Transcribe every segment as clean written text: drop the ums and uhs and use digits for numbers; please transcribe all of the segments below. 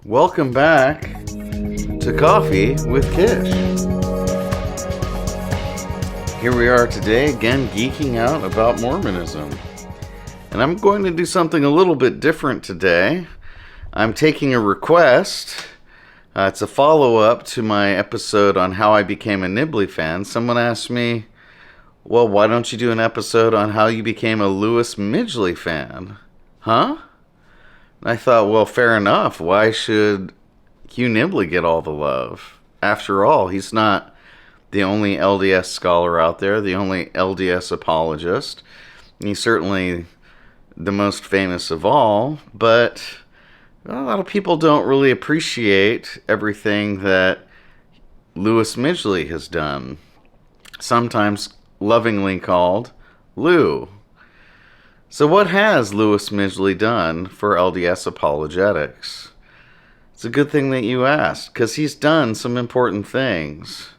Welcome back to Coffee with Kish. Here we are today, again geeking out about Mormonism. And I'm going to do something a little bit different today. I'm taking a request. It's a follow-up to my episode on how I became a Midgley fan. Someone asked me, well, why don't you do an episode on how you became a Lewis Midgley fan? Huh? I thought, well, fair enough. Why should Hugh Nibley get all the love? After all, he's not the only LDS scholar out there, the only LDS apologist. He's certainly the most famous of all, but a lot of people don't really appreciate everything that Lewis Midgley has done. Sometimes lovingly called Lou. So what has Lewis Midgley done for LDS apologetics? It's a good thing that you asked, because he's done some important things.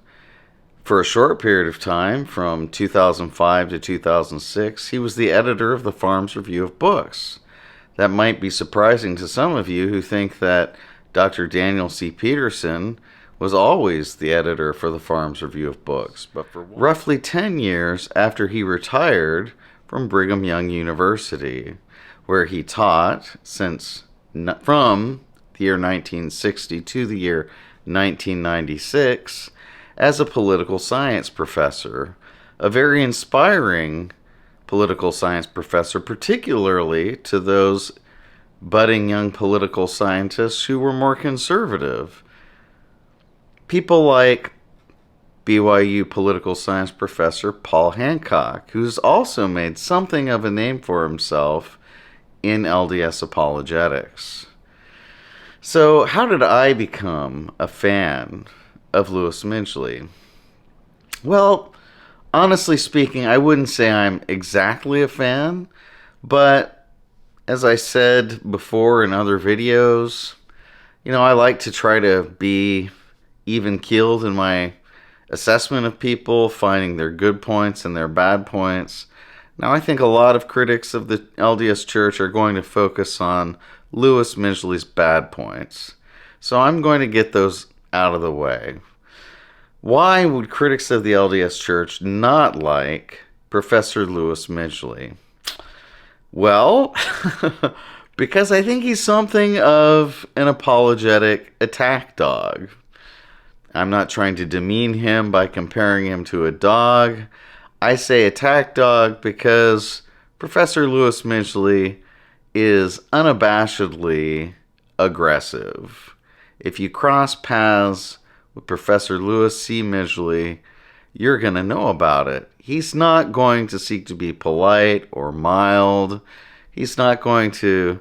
For a short period of time, from 2005 to 2006, he was the editor of the Farms Review of Books. That might be surprising to some of you who think that Dr. Daniel C. Peterson was always the editor for the Farms Review of Books. But for roughly 10 years after he retired from Brigham Young University, where he taught from the year 1960 to the year 1996 as a political science professor, a very inspiring political science professor, particularly to those budding young political scientists who were more conservative. People like BYU political science professor Paul Hancock, who's also made something of a name for himself in LDS apologetics. So, how did I become a fan of Lewis Midgley? Well, honestly speaking, I wouldn't say I'm exactly a fan, but as I said before in other videos, I like to try to be even-keeled in my assessment of people, finding their good points and their bad points. Now, I think a lot of critics of the LDS Church are going to focus on Lewis Midgley's bad points. So I'm going to get those out of the way. Why would critics of the LDS Church not like Professor Lewis Midgley? Well, because I think he's something of an apologetic attack dog. I'm not trying to demean him by comparing him to a dog. I say attack dog because Professor Lewis Midgley is unabashedly aggressive. If you cross paths with Professor Lewis C. Midgley, you're going to know about it. He's not going to seek to be polite or mild. He's not going to,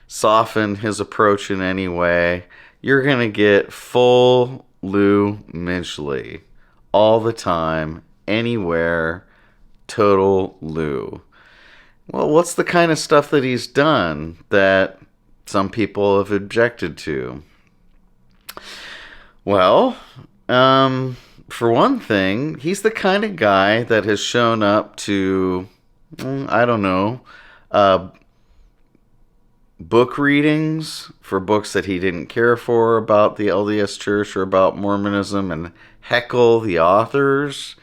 soften his approach in any way. You're going to get full Lou Midgley all the time, anywhere, total Lou. Well, what's the kind of stuff that he's done that some people have objected to? Well, for one thing, he's the kind of guy that has shown up to, book readings for books that he didn't care for about the LDS Church or about Mormonism and heckle the authors.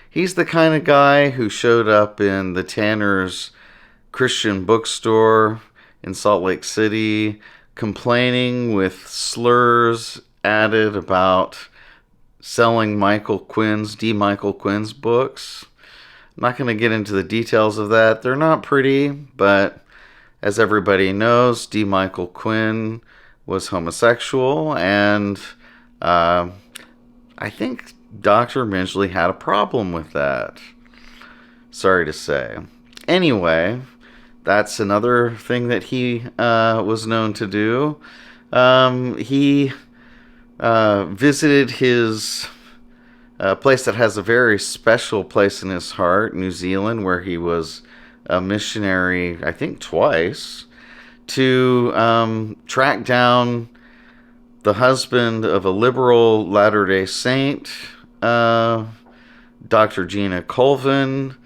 He's the kind of guy who showed up in the Tanner's Christian bookstore in Salt Lake City complaining with slurs added about selling D. Michael Quinn's books. I'm not going to get into the details of that. They're not pretty, but as everybody knows, D. Michael Quinn was homosexual, and I think Dr. Midgley had a problem with that. Sorry to say. Anyway, that's another thing that he was known to do. He visited his place that has a very special place in his heart, New Zealand, where he was a missionary, I think twice, to track down the husband of a liberal Latter-day Saint, Dr. Gina Colvin,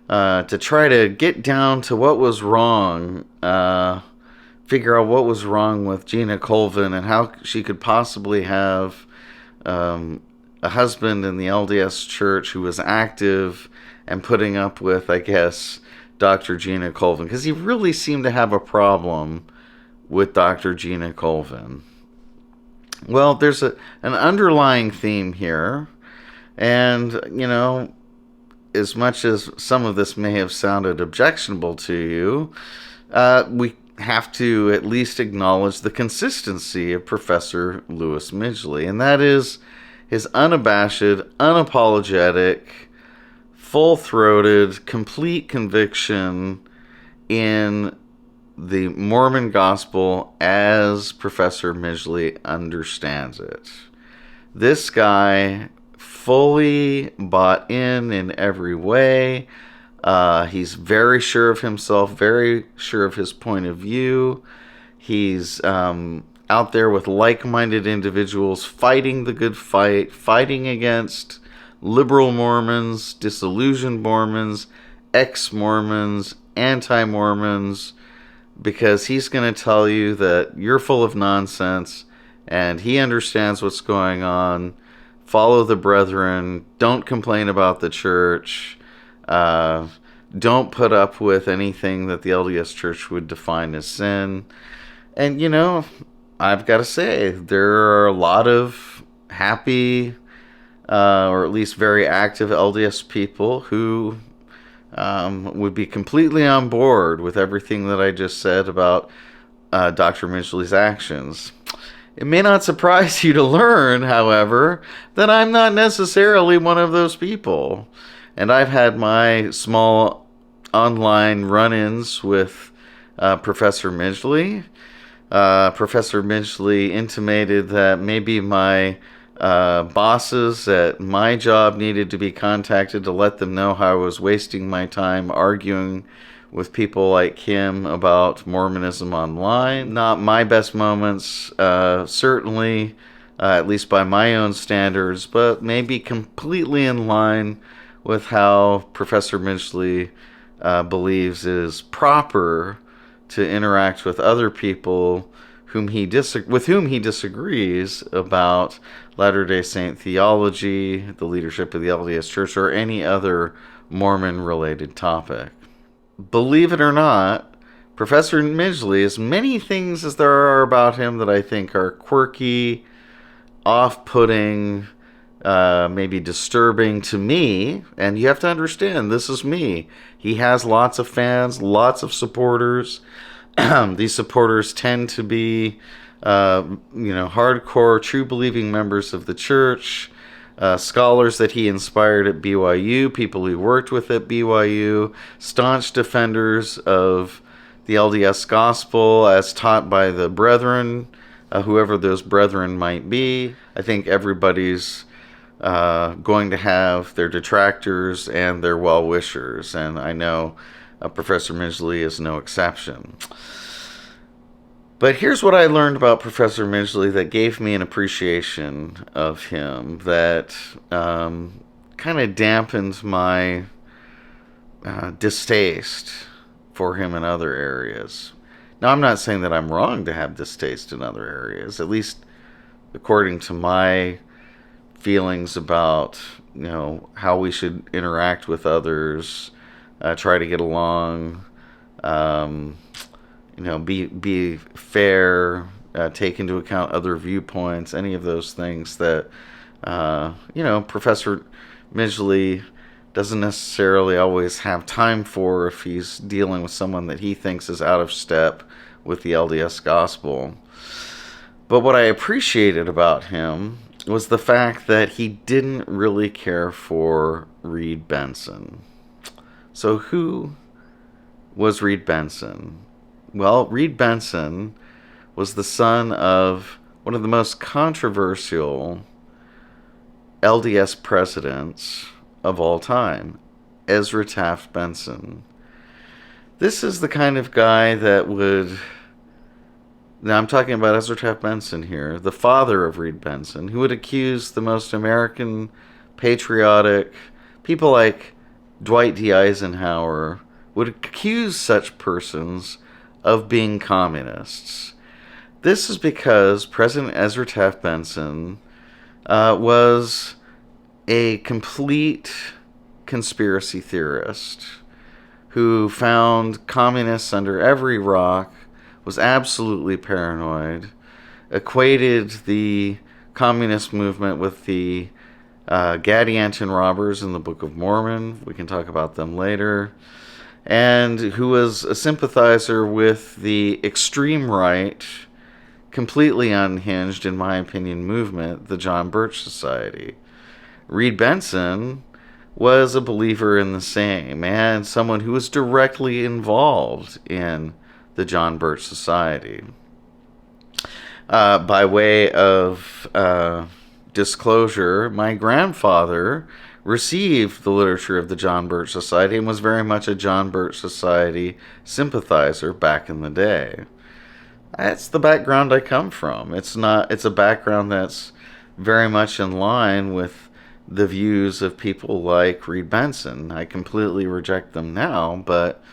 to try to get down to what was wrong figure out what was wrong with Gina Colvin and how she could possibly have a husband in the LDS church who was active and putting up with, I guess, Dr. Gina Colvin, because he really seemed to have a problem with Dr. Gina Colvin. Well, there's an underlying theme here, and, as much as some of this may have sounded objectionable to you, we have to at least acknowledge the consistency of Professor Lewis Midgley, and that is his unabashed, unapologetic, full-throated, complete conviction in the Mormon gospel as Professor Midgley understands it. This guy fully bought in every way. He's very sure of himself, very sure of his point of view. He's out there with like-minded individuals fighting the good fight, fighting against liberal Mormons, disillusioned Mormons, ex-Mormons, anti-Mormons, because he's going to tell you that you're full of nonsense and he understands what's going on. Follow the brethren. Don't complain about the church. Don't put up with anything that the LDS church would define as sin. And, I've got to say, there are a lot of happy, or at least very active LDS people who would be completely on board with everything that I just said about Dr. Midgley's actions. It may not surprise you to learn, however, that I'm not necessarily one of those people. And I've had my small online run-ins with Professor Midgley. Professor Midgley intimated that maybe my bosses at my job needed to be contacted to let them know how I was wasting my time arguing with people like him about Mormonism online. Not my best moments, certainly, at least by my own standards, but maybe completely in line with how Professor Midgley believes is proper to interact with other people with whom he disagrees about Latter-day Saint theology, the leadership of the LDS Church, or any other Mormon-related topic. Believe it or not, Professor Midgley, as many things as there are about him that I think are quirky, off-putting, maybe disturbing to me, and you have to understand, this is me. He has lots of fans, lots of supporters. These supporters tend to be, hardcore, true-believing members of the church, scholars that he inspired at BYU, people he worked with at BYU, staunch defenders of the LDS gospel as taught by the brethren, whoever those brethren might be. I think everybody's going to have their detractors and their well-wishers, and I know Professor Midgley is no exception. But here's what I learned about Professor Midgley that gave me an appreciation of him that kind of dampened my distaste for him in other areas. Now, I'm not saying that I'm wrong to have distaste in other areas, at least according to my feelings about, how we should interact with others, try to get along, be fair, take into account other viewpoints, any of those things that, Professor Midgley doesn't necessarily always have time for if he's dealing with someone that he thinks is out of step with the LDS gospel. But what I appreciated about him was the fact that he didn't really care for Reed Benson. So who was Reed Benson? Well, Reed Benson was the son of one of the most controversial LDS presidents of all time, Ezra Taft Benson. This is the kind of guy that would... Now, I'm talking about Ezra Taft Benson here, the father of Reed Benson, who would accuse the most American, patriotic, people like Dwight D. Eisenhower, would accuse such persons of being communists. This is because President Ezra Taft Benson was a complete conspiracy theorist who found communists under every rock, was absolutely paranoid, equated the communist movement with the Gadianton robbers in the Book of Mormon. We can talk about them later. And who was a sympathizer with the extreme right, completely unhinged, in my opinion, movement, the John Birch Society. Reed Benson was a believer in the same, and someone who was directly involved in the John Birch Society. By way of disclosure, my grandfather received the literature of the John Birch Society and was very much a John Birch Society sympathizer back in the day. That's the background I come from. It's a background that's very much in line with the views of people like Reed Benson. I completely reject them now, but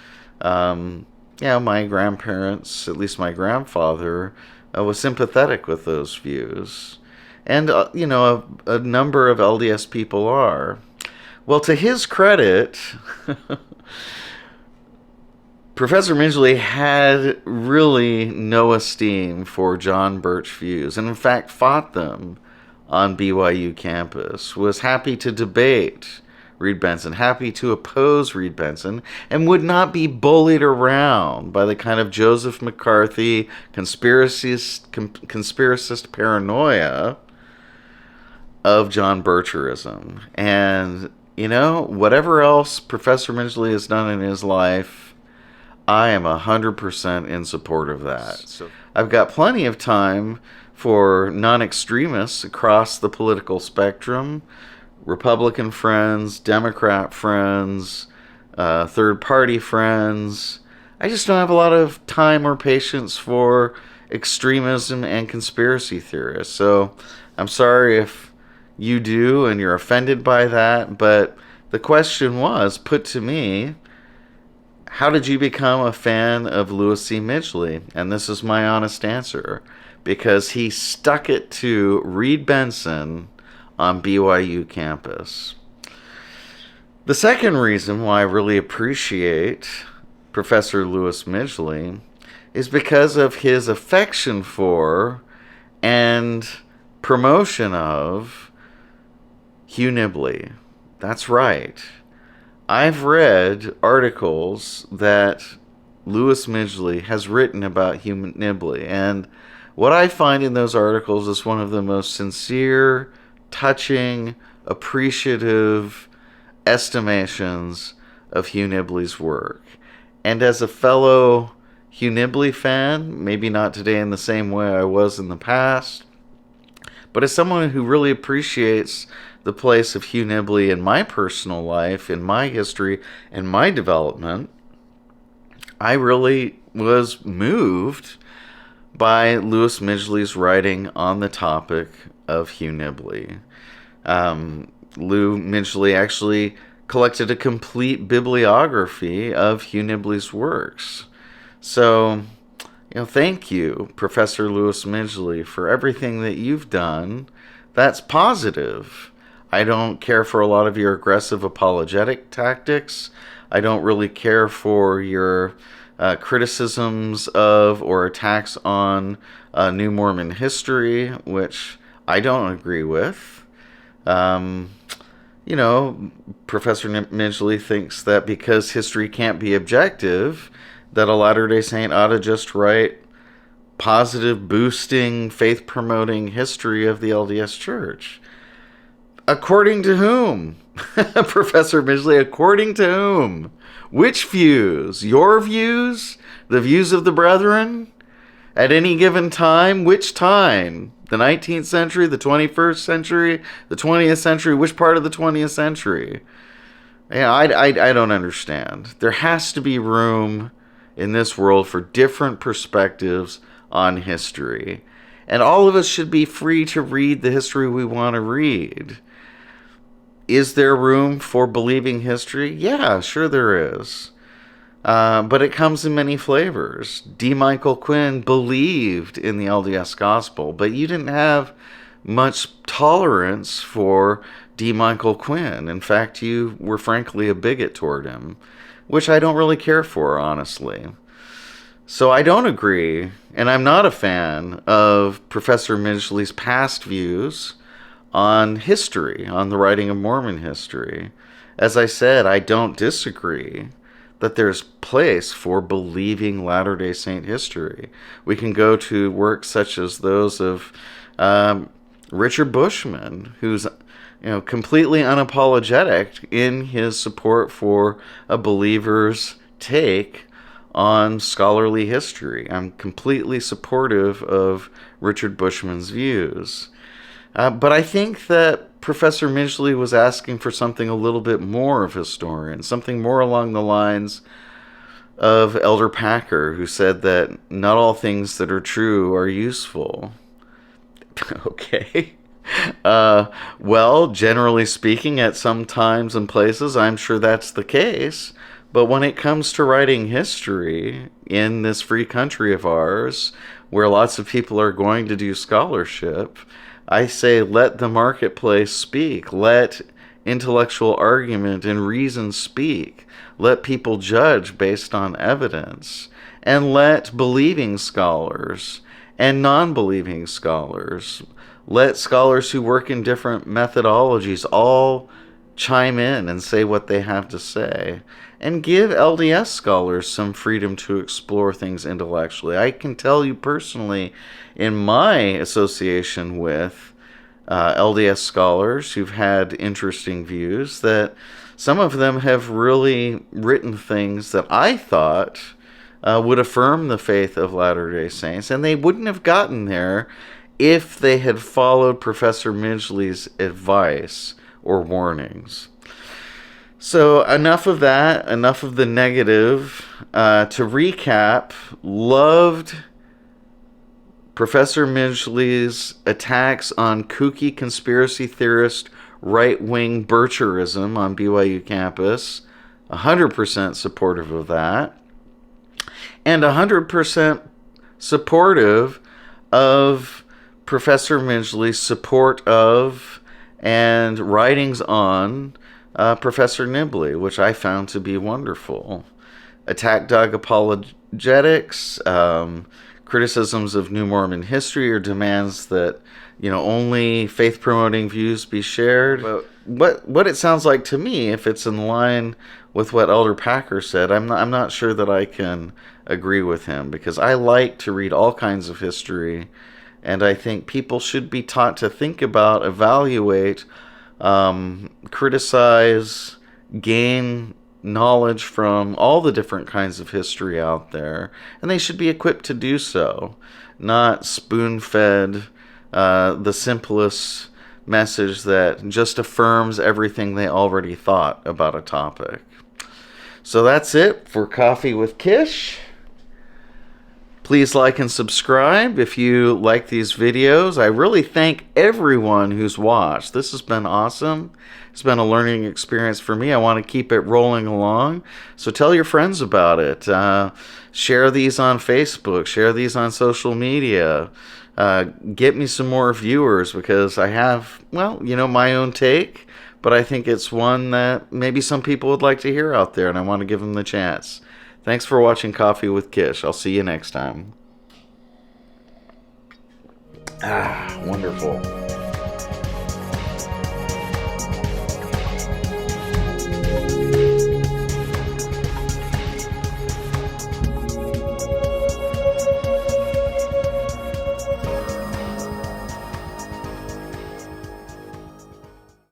my grandparents, at least my grandfather, was sympathetic with those views. And, a number of LDS people are. Well, to his credit, Professor Midgley had really no esteem for John Birch views, and in fact fought them on BYU campus, was happy to debate Reed Benson, happy to oppose Reed Benson, and would not be bullied around by the kind of Joseph McCarthy conspiracist paranoia of John Bircherism. And, whatever else Professor Midgley has done in his life, I am 100% in support of that. So I've got plenty of time for non-extremists across the political spectrum, Republican friends, Democrat friends, third-party friends. I just don't have a lot of time or patience for extremism and conspiracy theorists. So I'm sorry if you do and you're offended by that, but the question was put to me, how did you become a fan of Lewis C. Midgley? And this is my honest answer. Because he stuck it to Reed Benson on BYU campus. The second reason why I really appreciate Professor Lewis Midgley is because of his affection for and promotion of Hugh Midgley. That's right. I've read articles that Lewis Midgley has written about Hugh Midgley, and what I find in those articles is one of the most sincere, touching, appreciative estimations of Hugh Midgley's work. And as a fellow Hugh Midgley fan, maybe not today in the same way I was in the past, but as someone who really appreciates the place of Hugh Midgley in my personal life, in my history, and my development, I really was moved by Lewis Midgley's writing on the topic of Hugh Midgley. Lou Midgley actually collected a complete bibliography of Hugh Midgley's works. So, thank you, Professor Lewis Midgley, for everything that you've done. That's positive. I don't care for a lot of your aggressive apologetic tactics. I don't really care for your criticisms of or attacks on New Mormon history, which I don't agree with. Professor Midgley thinks that because history can't be objective, that a Latter-day Saint ought to just write positive, boosting, faith-promoting history of the LDS Church. According to whom? Professor Midgley, according to whom? Which views? Your views? The views of the brethren? At any given time? Which time? The 19th century? The 21st century? The 20th century? Which part of the 20th century? Yeah, I don't understand. There has to be room in this world for different perspectives on history. And all of us should be free to read the history we want to read. Is there room for believing history? Yeah, sure there is. But it comes in many flavors. D. Michael Quinn believed in the LDS gospel, but you didn't have much tolerance for D. Michael Quinn. In fact, you were frankly a bigot toward him, which I don't really care for, honestly. So I don't agree, and I'm not a fan of Professor Midgley's past views on history, on the writing of Mormon history. As I said, I don't disagree that there's place for believing Latter-day Saint history. We can go to works such as those of Richard Bushman, who's completely unapologetic in his support for a believer's take on scholarly history. I'm completely supportive of Richard Bushman's views. But I think that Professor Midgley was asking for something a little bit more of historian, something more along the lines of Elder Packer, who said that not all things that are true are useful. Okay. Well, generally speaking, at some times and places, I'm sure that's the case. But when it comes to writing history in this free country of ours, where lots of people are going to do scholarship, I say let the marketplace speak. Let intellectual argument and reason speak. Let people judge based on evidence. And let believing scholars and non-believing scholars, let scholars who work in different methodologies all chime in and say what they have to say. And give LDS scholars some freedom to explore things intellectually. I can tell you personally, in my association with LDS scholars who've had interesting views, that some of them have really written things that I thought would affirm the faith of Latter-day Saints, and they wouldn't have gotten there if they had followed Professor Midgley's advice or warnings. So enough of that, enough of the negative. To recap, loved Professor Midgley's attacks on kooky conspiracy theorist right-wing Bircherism on BYU campus. 100% supportive of that. And 100% supportive of Professor Midgley's support of and writings on Professor Nibley, which I found to be wonderful. Attack dog apologetics, criticisms of New Mormon history, or demands that only faith-promoting views be shared. But what it sounds like to me, if it's in line with what Elder Packer said, I'm not sure that I can agree with him, because I like to read all kinds of history, and I think people should be taught to think about, evaluate, criticize, gain knowledge from all the different kinds of history out there, and they should be equipped to do so, not spoon-fed the simplest message that just affirms everything they already thought about a topic. So that's it for Coffee with Kish. Please like and subscribe if you like these videos. I really thank everyone who's watched. This has been awesome. It's been a learning experience for me. I want to keep it rolling along. So tell your friends about it. Share these on Facebook. Share these on social media. Get me some more viewers, because I have, my own take, but I think it's one that maybe some people would like to hear out there, and I want to give them the chance. Thanks for watching Coffee with Kish. I'll see you next time. Wonderful.